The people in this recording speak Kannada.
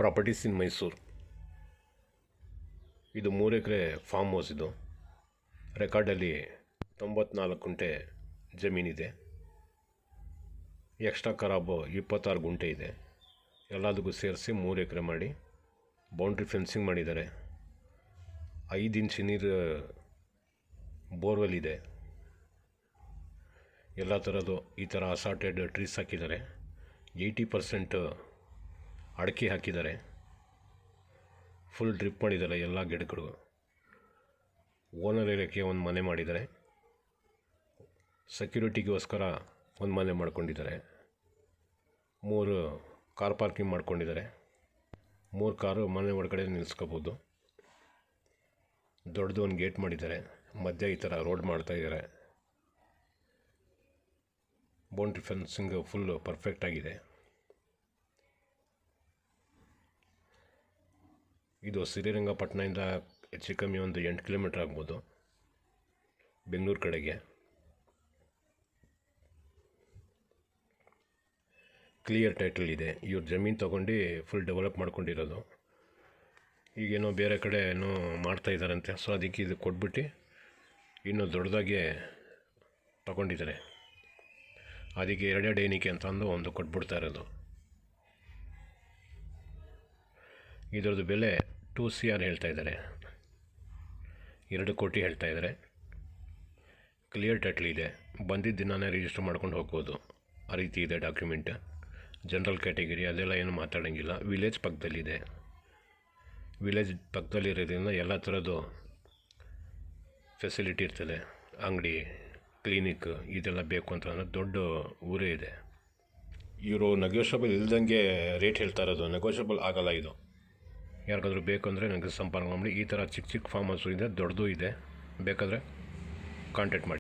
ಪ್ರಾಪರ್ಟೀಸ್ ಇನ್ ಮೈಸೂರು. ಇದು 3 ಎಕರೆ ಫಾರ್ಮ್ ಹೌಸ್. ಇದು ರೆಕಾರ್ಡಲ್ಲಿ 94 ಗುಂಟೆ ಜಮೀನಿದೆ. ಎಕ್ಸ್ಟ್ರಾ ಖರಾಬು 26 ಗುಂಟೆ ಇದೆ. ಎಲ್ಲದಕ್ಕೂ ಸೇರಿಸಿ 3 ಎಕರೆ ಮಾಡಿ ಬೌಂಡ್ರಿ ಫೆನ್ಸಿಂಗ್ ಮಾಡಿದ್ದಾರೆ. 5 ಇಂಚ್ ನೀರು ಬೋರ್ವೆಲ್ ಇದೆ. ಎಲ್ಲ ಥರದ್ದು ಈ ಥರ ಅಸಾರ್ಟೆಡ್ ಟ್ರೀಸ್ ಹಾಕಿದ್ದಾರೆ. 80% ಅಡಿಕೆ ಹಾಕಿದ್ದಾರೆ. ಫುಲ್ ಡ್ರಿಪ್ ಮಾಡಿದ್ದಾರೆ ಎಲ್ಲ ಗಿಡಗಳು. ಓನರ್ ಏರಿಯಾಕ್ಕೆ ಒಂದು ಮನೆ ಮಾಡಿದ್ದಾರೆ. ಸೆಕ್ಯೂರಿಟಿಗೋಸ್ಕರ ಒಂದು ಮನೆ ಮಾಡ್ಕೊಂಡಿದ್ದಾರೆ. 3 ಕಾರ್ ಪಾರ್ಕಿಂಗ್ ಮಾಡ್ಕೊಂಡಿದ್ದಾರೆ. 3 ಕಾರು ಮನೆ ಒಳಗಡೆ ನಿಲ್ಲಿಸ್ಕೋಬೋದು. ದೊಡ್ಡದು ಒಂದು ಗೇಟ್ ಮಾಡಿದ್ದಾರೆ. ಮಧ್ಯೆ ಈ ಥರ ರೋಡ್ ಮಾಡ್ತಾಯಿದ್ದಾರೆ. ಬೌಂಡ್ರಿ ಫೆನ್ಸಿಂಗ್ ಫುಲ್ಲು ಪರ್ಫೆಕ್ಟಾಗಿದೆ. ಇದು ಶ್ರೀರಂಗಪಟ್ಟಣದಿಂದ ಹೆಚ್ಚು ಕಮ್ಮಿ ಒಂದು 8 ಕಿಲೋಮೀಟ್ರ್ ಆಗ್ಬೋದು ಬೆಂಗಳೂರು ಕಡೆಗೆ. ಕ್ಲಿಯರ್ ಟೈಟಲ್ ಇದೆ. ಇವ್ರು ಜಮೀನು ತೊಗೊಂಡು ಫುಲ್ ಡೆವಲಪ್ ಮಾಡ್ಕೊಂಡಿರೋದು. ಈಗೇನೋ ಬೇರೆ ಕಡೆ ಏನೋ ಮಾಡ್ತಾಯಿದ್ದಾರಂತೆ. ಸೊ ಅದಕ್ಕೆ ಇದು ಕೊಟ್ಬಿಟ್ಟು ಇನ್ನೂ ದೊಡ್ಡದಾಗಿ ತಗೊಂಡಿದ್ದಾರೆ. ಅದಕ್ಕೆ 2 ಏಣಿಕೆ ಅಂತ ಅಂದು ಒಂದು ಕೊಟ್ಬಿಡ್ತಾ ಇರೋದು. ಇದರದ್ದು ಬೆಲೆ 2 CR ಹೇಳ್ತಾ ಇದ್ದಾರೆ. 2 ಕೋಟಿ ಹೇಳ್ತಾ ಇದ್ದಾರೆ. ಕ್ಲಿಯರ್ ಟೈಟ್ಲ್ ಇದೆ. ಬಂದಿದ್ದ ದಿನವೇ ರಿಜಿಸ್ಟರ್ ಮಾಡ್ಕೊಂಡು ಹೋಗ್ಬೋದು. ಆ ರೀತಿ ಇದೆ ಡಾಕ್ಯುಮೆಂಟ್. ಜನರಲ್ ಕ್ಯಾಟಗಿರಿ ಅದೆಲ್ಲ ಏನು ಮಾತಾಡೋಂಗಿಲ್ಲ. ವಿಲೇಜ್ ಪಕ್ಕದಲ್ಲಿದೆ. ವಿಲೇಜ್ ಪಕ್ಕದಲ್ಲಿರೋದ್ರಿಂದ ಎಲ್ಲ ಥರದ್ದು ಫೆಸಿಲಿಟಿ ಇರ್ತದೆ. ಅಂಗಡಿ, ಕ್ಲಿನಿಕ್ ಇದೆಲ್ಲ ಬೇಕು ಅಂತ ಅಂದರೆ ದೊಡ್ಡ ಊರೇ ಇದೆ. ಇವರು ನೆಗೋಷಿಯಬಲ್ ಇಲ್ದಂಗೆ ರೇಟ್ ಹೇಳ್ತಾ ಇರೋದು. ನೆಗೋಷಿಯಬಲ್ ಆಗಲ್ಲ ಇದು. ಯಾರಿಗಾದ್ರೂ ಬೇಕು ಅಂದರೆ ನನಗೆ ಸಂಪರ್ಕ ಮಾಡಿ. ಈ ಥರ ಚಿಕ್ಕ ಚಿಕ್ಕ ಫಾರ್ಮ್ ಹೌಸು ಇದೆ, ದೊಡ್ಡದು ಇದೆ. ಬೇಕಾದರೆ ಕಾಂಟ್ಯಾಕ್ಟ್ ಮಾಡಿ.